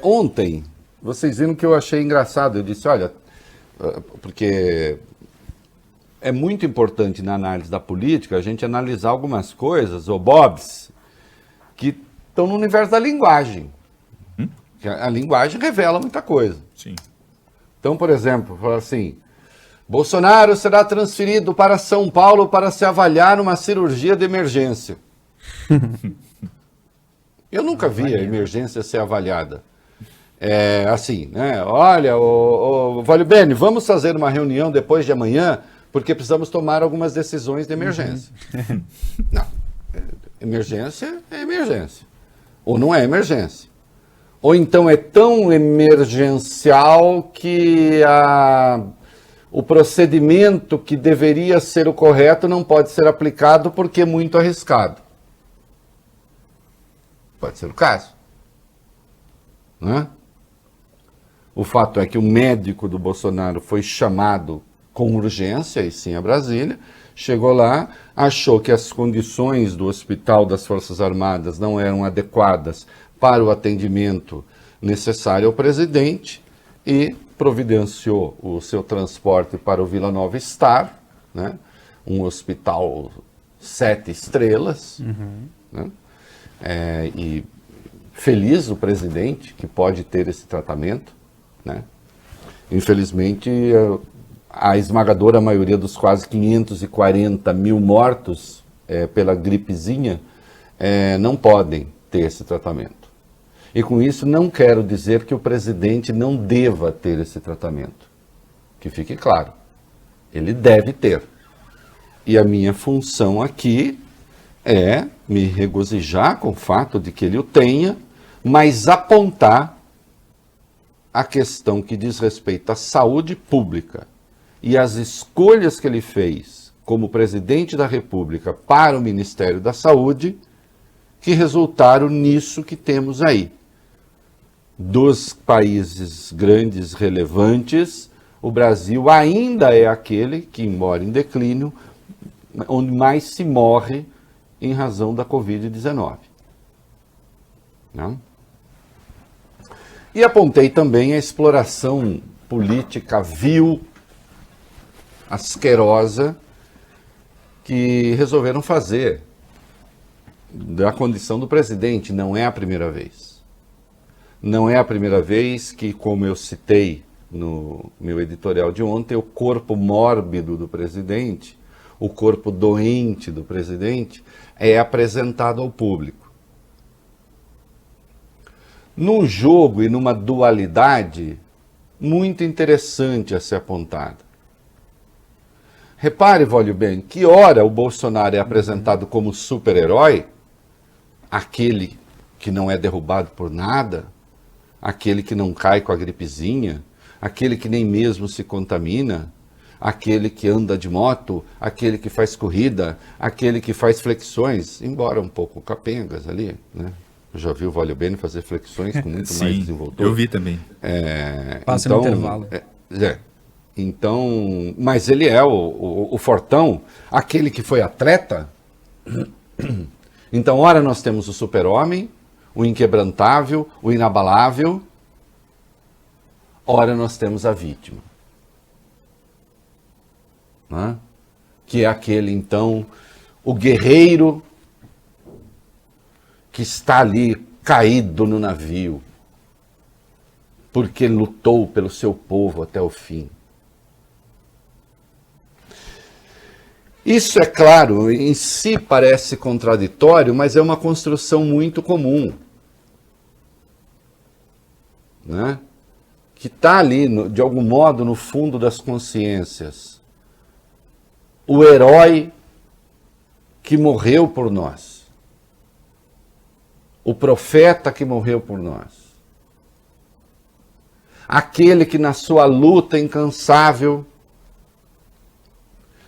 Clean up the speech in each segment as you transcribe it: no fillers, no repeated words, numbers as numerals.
Ontem, vocês viram que eu achei engraçado. Eu disse, olha, porque é muito importante na análise da política a gente analisar algumas coisas, ou bobs, que estão no universo da linguagem. Que a linguagem revela muita coisa. Sim. Então, por exemplo, falar assim, Bolsonaro será transferido para São Paulo para se avaliar uma cirurgia de emergência. Eu nunca vi a emergência ser avaliada. É assim, né? Olha, Vale Bene, vamos fazer uma reunião depois de amanhã, porque precisamos tomar algumas decisões de emergência. Não. Emergência é emergência. Ou não é emergência. Ou então é tão emergencial que o procedimento que deveria ser o correto não pode ser aplicado porque é muito arriscado. Pode ser o caso. Né? O fato é que o médico do Bolsonaro foi chamado com urgência, e sim a Brasília, chegou lá, achou que as condições do Hospital das Forças Armadas não eram adequadas para o atendimento necessário ao presidente e providenciou o seu transporte para o Vila Nova Star, né? Um hospital 7 estrelas, né? E feliz o presidente que pode ter esse tratamento, né? Infelizmente, a esmagadora maioria dos quase 540 mil mortos pela gripezinha não podem ter esse tratamento. E com isso não quero dizer que o presidente não deva ter esse tratamento. Que fique claro, ele deve ter. E a minha função aqui é me regozijar com o fato de que ele o tenha, mas apontar a questão que diz respeito à saúde pública e as escolhas que ele fez como presidente da República para o Ministério da Saúde, que resultaram nisso que temos aí. Dos países grandes, relevantes, o Brasil ainda é aquele que, embora em declínio, onde mais se morre em razão da Covid-19. Não? E apontei também a exploração política vil, asquerosa, que resolveram fazer da condição do presidente. Não é a primeira vez. Não é a primeira vez que, como eu citei no meu editorial de ontem, o corpo mórbido do presidente, o corpo doente do presidente, é apresentado ao público. Num jogo e numa dualidade muito interessante a ser apontada. Repare, Vale Bene, que ora o Bolsonaro é apresentado como super-herói, aquele que não é derrubado por nada, aquele que não cai com a gripezinha, aquele que nem mesmo se contamina, aquele que anda de moto, aquele que faz corrida, aquele que faz flexões, embora um pouco capengas ali, né? Eu já vi o Vale Bene fazer flexões com muito mais desenvoltura. Eu vi também. Passa então, no intervalo. Então, mas ele é o fortão, aquele que foi atleta. Então, ora nós temos o super-homem, o inquebrantável, o inabalável, ora nós temos a vítima. Né? Que é aquele, então, o guerreiro que está ali caído no navio, porque lutou pelo seu povo até o fim. Isso, é claro, em si parece contraditório, mas é uma construção muito comum, né? Que está ali, de algum modo, no fundo das consciências. O herói que morreu por nós. O profeta que morreu por nós. Aquele que na sua luta incansável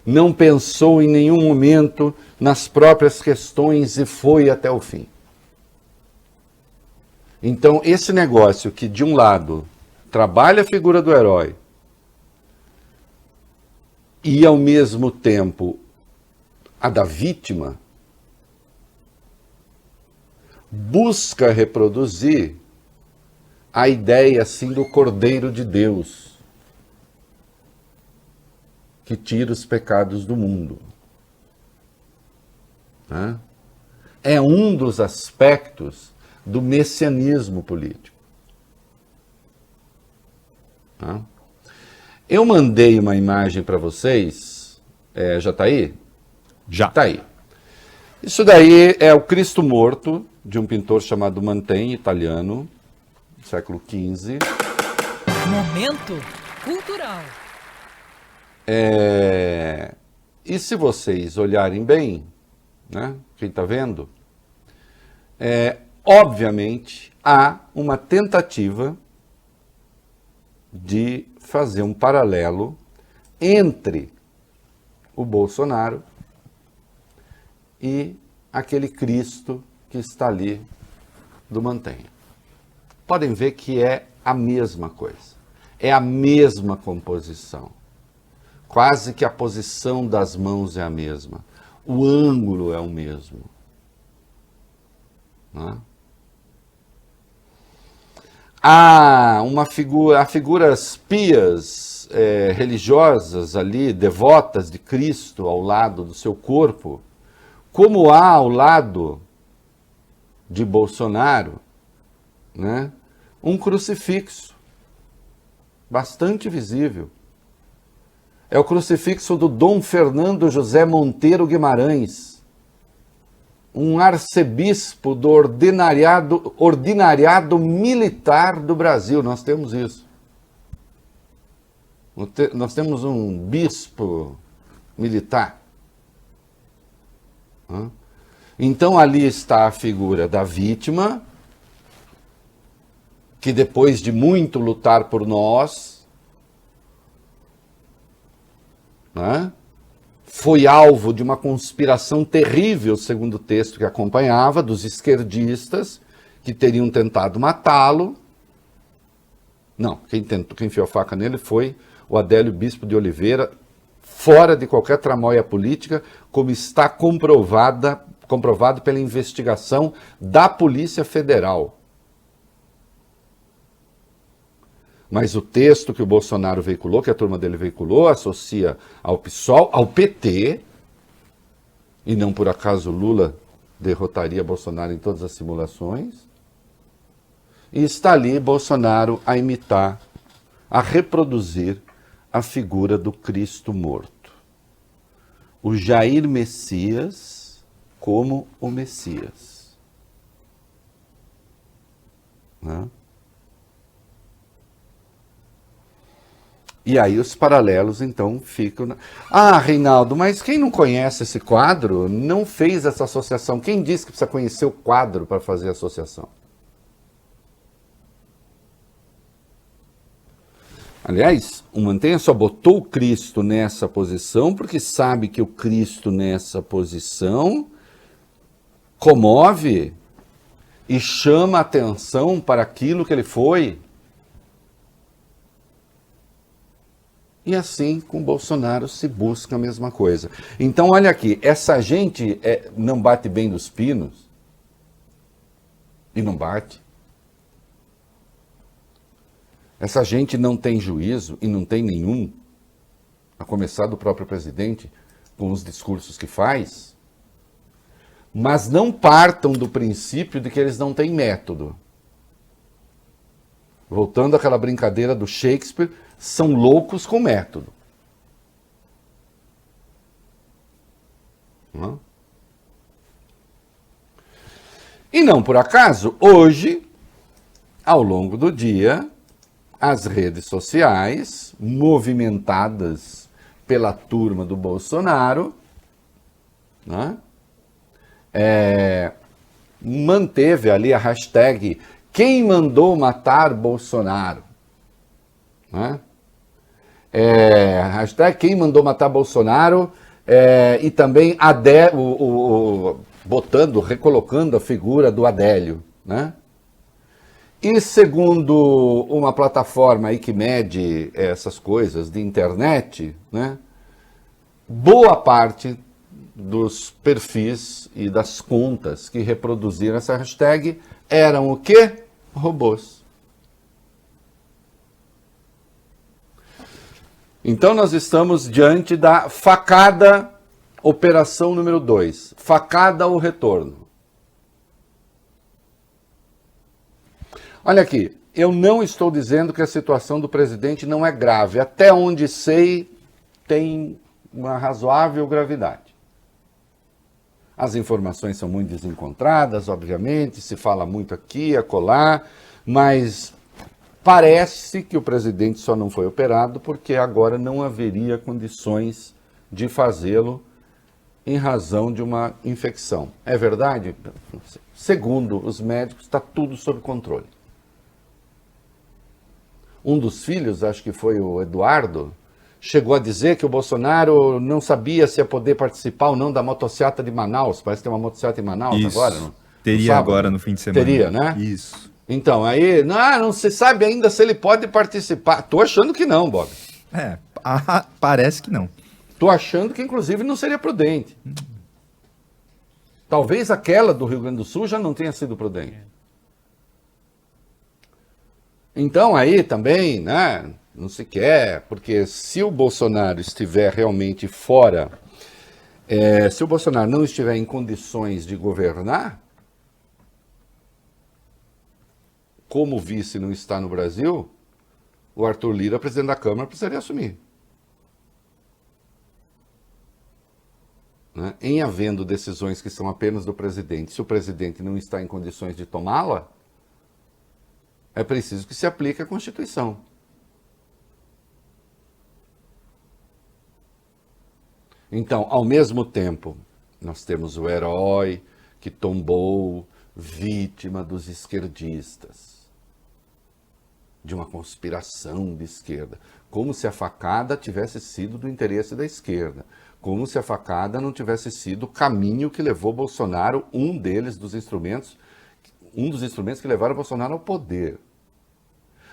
não pensou em nenhum momento nas próprias questões e foi até o fim. Então, esse negócio que, de um lado, trabalha a figura do herói e, ao mesmo tempo, a da vítima, busca reproduzir a ideia assim do Cordeiro de Deus, que tira os pecados do mundo. Né? É um dos aspectos do messianismo político. Né? Eu mandei uma imagem para vocês, já está aí? Já. Está aí. Isso daí é o Cristo Morto, de um pintor chamado Mantegna, italiano, do século XV. Momento cultural. E se vocês olharem bem, né, quem está vendo, obviamente há uma tentativa de fazer um paralelo entre o Bolsonaro e aquele Cristo que está ali do Mantegna. Podem ver que é a mesma coisa, é a mesma composição. Quase que a posição das mãos é a mesma, o ângulo é o mesmo. Né? Há figuras pias, religiosas ali, devotas de Cristo ao lado do seu corpo, como há ao lado de Bolsonaro, né, um crucifixo bastante visível. É o crucifixo do Dom Fernando José Monteiro Guimarães, um arcebispo do ordinariado militar do Brasil. Nós temos isso. Nós temos um bispo militar. Então ali está a figura da vítima, que depois de muito lutar por nós, né, foi alvo de uma conspiração terrível, segundo o texto que acompanhava, dos esquerdistas que teriam tentado matá-lo. Não, quem enfiou a faca nele foi o Adélio Bispo de Oliveira, fora de qualquer tramóia política, como está comprovado pela investigação da Polícia Federal. Mas o texto que o Bolsonaro veiculou, que a turma dele veiculou, associa ao PSOL, ao PT, e não por acaso Lula derrotaria Bolsonaro em todas as simulações, e está ali Bolsonaro a imitar, a reproduzir a figura do Cristo morto. O Jair Messias como o Messias. Né? E aí os paralelos, então, ficam... Ah, Reinaldo, mas quem não conhece esse quadro não fez essa associação. Quem disse que precisa conhecer o quadro para fazer a associação? Aliás, o Mantegna só botou o Cristo nessa posição porque sabe que o Cristo nessa posição comove e chama a atenção para aquilo que ele foi. E assim, com Bolsonaro, se busca a mesma coisa. Então, olha aqui, essa gente não bate bem dos pinos, e não bate. Essa gente não tem juízo, e não tem nenhum, a começar do próprio presidente, com os discursos que faz, mas não partam do princípio de que eles não têm método. Voltando àquela brincadeira do Shakespeare, são loucos com método. Não? E não por acaso, hoje, ao longo do dia, as redes sociais, movimentadas pela turma do Bolsonaro, né, manteve ali a hashtag "Quem mandou matar Bolsonaro?", né? Hashtag "Quem mandou matar Bolsonaro?", e também recolocando a figura do Adélio, né? E segundo uma plataforma aí que mede essas coisas de internet, né, boa parte dos perfis e das contas que reproduziram essa hashtag eram o quê? Robôs. Então nós estamos diante da facada operação número 2, facada ao retorno. Olha aqui, eu não estou dizendo que a situação do presidente não é grave. Até onde sei, tem uma razoável gravidade. As informações são muito desencontradas, obviamente, se fala muito aqui, acolá, mas parece que o presidente só não foi operado porque agora não haveria condições de fazê-lo em razão de uma infecção. É verdade? Segundo os médicos, está tudo sob controle. Um dos filhos, acho que foi o Eduardo, chegou a dizer que o Bolsonaro não sabia se ia poder participar ou não da motociata de Manaus. Parece que tem uma motociata em Manaus agora. Não? Teria agora no fim de semana. Teria, né? Isso. Então, aí, não se sabe ainda se ele pode participar. Tô achando que não, Bob. Parece que não. Tô achando que, inclusive, não seria prudente. Talvez aquela do Rio Grande do Sul já não tenha sido prudente. Então, aí também, né, não se quer, porque se o Bolsonaro estiver realmente fora, se o Bolsonaro não estiver em condições de governar, como o vice não está no Brasil, o Arthur Lira, presidente da Câmara, precisaria assumir. Né? Em havendo decisões que são apenas do presidente, se o presidente não está em condições de tomá-la, é preciso que se aplique a Constituição. Então, ao mesmo tempo, nós temos o herói que tombou, vítima dos esquerdistas, de uma conspiração de esquerda, como se a facada tivesse sido do interesse da esquerda, como se a facada não tivesse sido o caminho que levou Bolsonaro, um dos instrumentos que levaram Bolsonaro ao poder.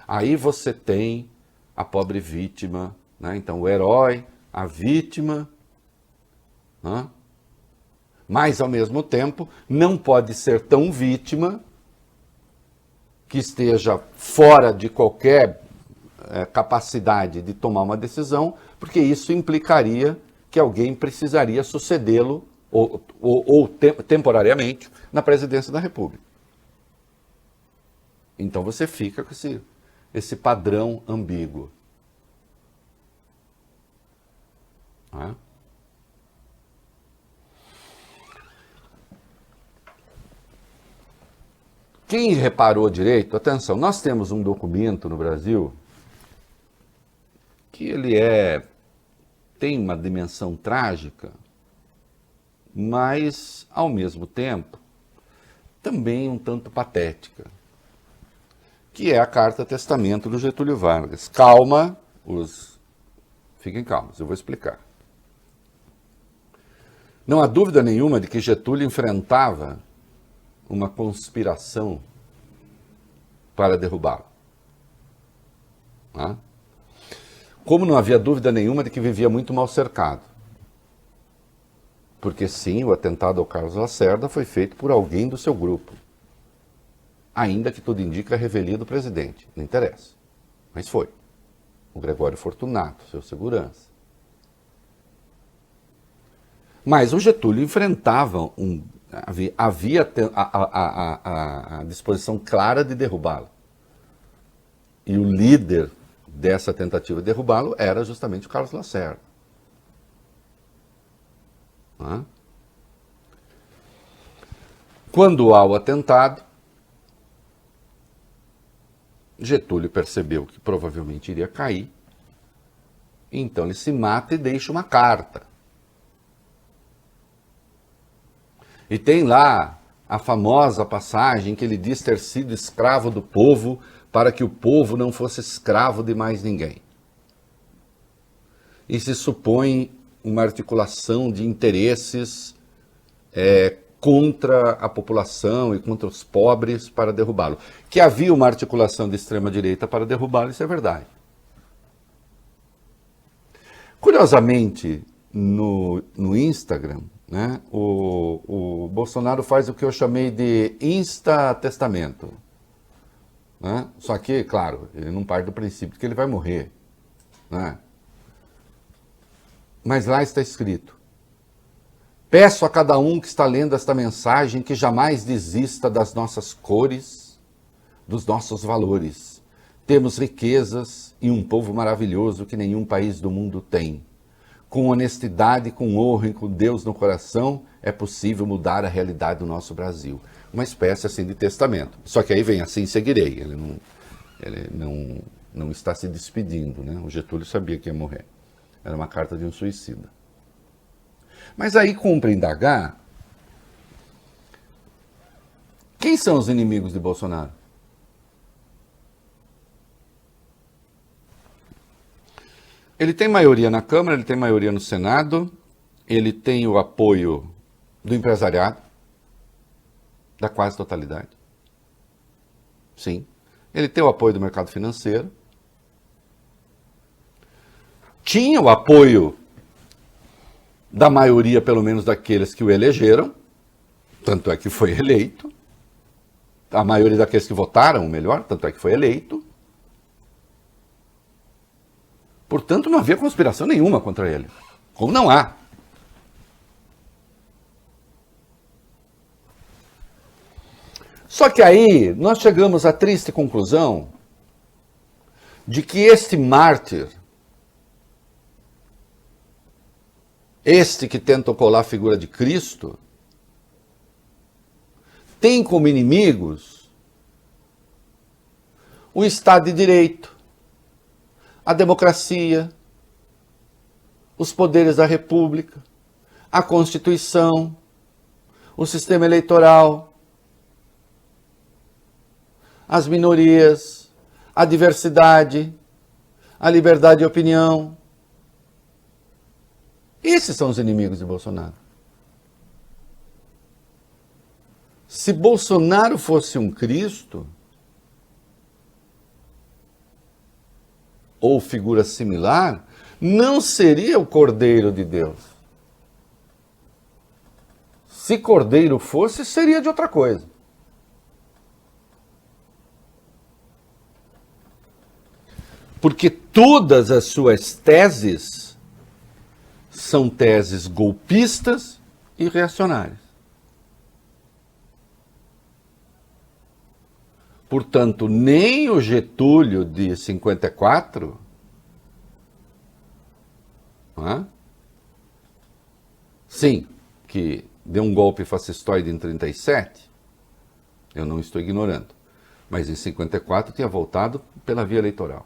Aí você tem a pobre vítima, né? Então o herói, a vítima, né? Mas ao mesmo tempo não pode ser tão vítima que esteja fora de qualquer capacidade de tomar uma decisão, porque isso implicaria que alguém precisaria sucedê-lo ou temporariamente na presidência da República. Então você fica com esse padrão ambíguo. Né? Quem reparou direito, atenção, nós temos um documento no Brasil que ele tem uma dimensão trágica, mas, ao mesmo tempo, também um tanto patética, que é a Carta Testamento do Getúlio Vargas. Fiquem calmos, eu vou explicar. Não há dúvida nenhuma de que Getúlio enfrentava uma conspiração para derrubá-lo. Né? Como não havia dúvida nenhuma de que vivia muito mal cercado. Porque sim, o atentado ao Carlos Lacerda foi feito por alguém do seu grupo. Ainda que tudo indica a revelia do presidente. Não interessa. Mas foi. O Gregório Fortunato, seu segurança. Mas o Getúlio enfrentava havia a disposição clara de derrubá-lo. E o líder dessa tentativa de derrubá-lo era justamente o Carlos Lacerda. Quando há o atentado, Getúlio percebeu que provavelmente iria cair, então ele se mata e deixa uma carta. E tem lá a famosa passagem que ele diz ter sido escravo do povo para que o povo não fosse escravo de mais ninguém. E se supõe uma articulação de interesses contra a população e contra os pobres para derrubá-lo. Que havia uma articulação de extrema-direita para derrubá-lo, isso é verdade. Curiosamente, no Instagram, né, o Bolsonaro faz o que eu chamei de insta-testamento. Né? Só que, claro, ele não parte do princípio que ele vai morrer. Né? Mas lá está escrito: peço a cada um que está lendo esta mensagem que jamais desista das nossas cores, dos nossos valores. Temos riquezas e um povo maravilhoso que nenhum país do mundo tem. Com honestidade, com honra e com Deus no coração, é possível mudar a realidade do nosso Brasil. Uma espécie assim de testamento. Só que aí vem assim seguirei. Ele não está se despedindo, né? O Getúlio sabia que ia morrer. Era uma carta de um suicida. Mas aí cumpre indagar: quem são os inimigos de Bolsonaro? Ele tem maioria na Câmara, ele tem maioria no Senado, ele tem o apoio do empresariado, da quase totalidade. Sim. Ele tem o apoio do mercado financeiro. Tinha o apoio da maioria, pelo menos daqueles que o elegeram, tanto é que foi eleito. A maioria daqueles que votaram, melhor, tanto é que foi eleito. Portanto, não havia conspiração nenhuma contra ele. Como não há. Só que aí nós chegamos à triste conclusão de que este mártir, este que tenta colar a figura de Cristo, tem como inimigos o Estado de Direito, a democracia, os poderes da República, a Constituição, o sistema eleitoral, as minorias, a diversidade, a liberdade de opinião. Esses são os inimigos de Bolsonaro. Se Bolsonaro fosse um Cristo, ou figura similar, não seria o Cordeiro de Deus. Se Cordeiro fosse, seria de outra coisa. Porque todas as suas teses são teses golpistas e reacionárias. Portanto, nem o Getúlio de 54, sim, que deu um golpe fascistoide em 37, eu não estou ignorando, mas em 54 tinha voltado pela via eleitoral.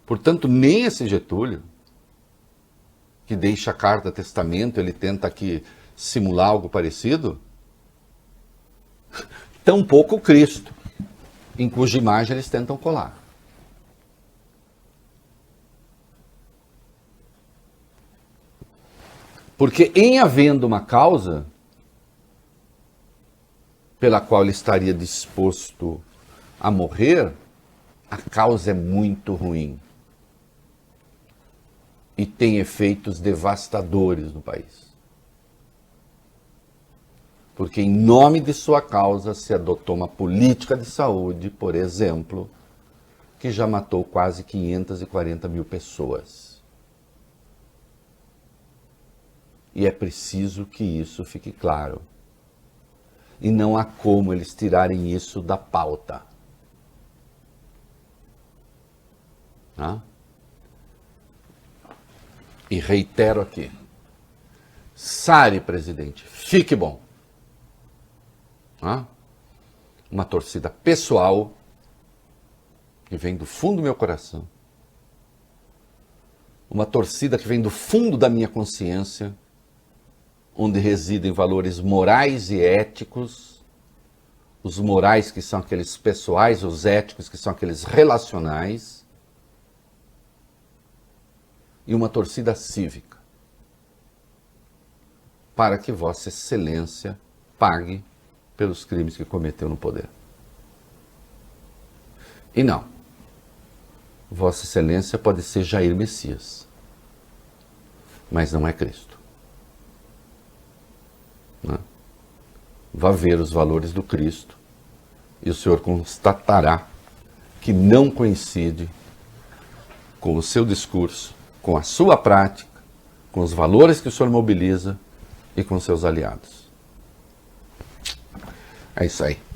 Portanto, nem esse Getúlio, que deixa a carta testamento, ele tenta aqui simular algo parecido, tampouco o Cristo, em cuja imagem eles tentam colar. Porque em havendo uma causa pela qual ele estaria disposto a morrer, a causa é muito ruim. E tem efeitos devastadores no país. Porque em nome de sua causa se adotou uma política de saúde, por exemplo, que já matou quase 540 mil pessoas. E é preciso que isso fique claro. E não há como eles tirarem isso da pauta. E reitero aqui. Sare, presidente, fique bom. Uma torcida pessoal que vem do fundo do meu coração. Uma torcida que vem do fundo da minha consciência, onde residem valores morais e éticos, os morais que são aqueles pessoais, os éticos que são aqueles relacionais, e uma torcida cívica, para que Vossa Excelência pague pelos crimes que cometeu no poder. E não, Vossa Excelência pode ser Jair Messias, mas não é Cristo. Vá ver os valores do Cristo e o Senhor constatará que não coincide com o seu discurso com a sua prática, com os valores que o senhor mobiliza e com seus aliados. É isso aí.